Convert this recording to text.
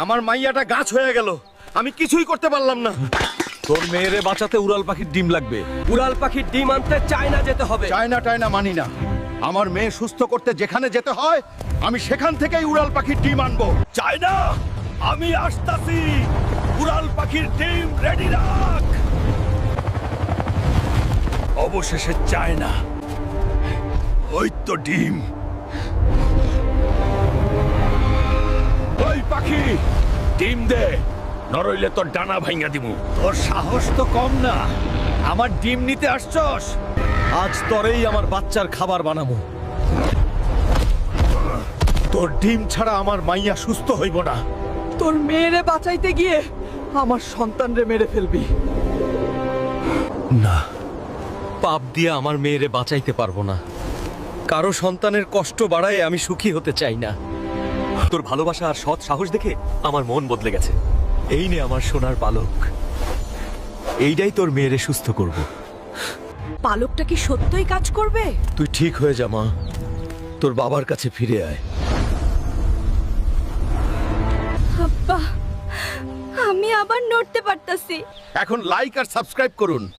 আমার মাইয়াটা গাছ হয়ে গেল, আমি কিছুই করতে পারলাম না। তোর মেয়েরে বাঁচাতে উড়াল পাখির ডিম লাগবে। উড়াল পাখির ডিম আনতে চায়না যেতে হবে। টায়না মানি না। আমার মেয়ে সুস্থ করতে যেখানে যেতে হয় আমি সেখান থেকেই উড়াল পাখির ডিম আনবো। চায়না, আমি আসতাছি। উড়াল পাখির ডিম রেডি রাখ। অবশেষে চায়না, ওই তো ডিম। ওই পাখি, ডিম দে, নরইলে তোর ডানা ভাঙা দিমু। তোর সাহস তো কম না, আমার ডিম নিতে আসছস। আজ তোরেই আমার বাচ্চার খাবার বানাবো। তোর ডিম ছাড়া আমার মাইয়া সুস্থ হইব না। তোর মেয়েরে বাঁচাইতে গিয়ে আমার সন্তানরে মেরে ফেলবি। না, পাপ দিয়ে আমার মেয়েরে বাঁচাইতে পারবো না। কারো সন্তানের কষ্ট বাড়ায় আমি সুখী হতে চাই না। তোর ভালোবাসা আর সৎ সাহস দেখে আমার মন বদলে গেছে। এই নে আমার সোনার পালক, এইটাই তোর মেয়েরে সুস্থ করব। পালকটা কি সত্যই কাজ করবে? তুই ঠিক হয়ে যা মা, তোর বাবার কাছে ফিরে আয়। আব্বা, আমি আবার নড়তে পারতাছি। এখন লাইক আর সাবস্ক্রাইব করুন।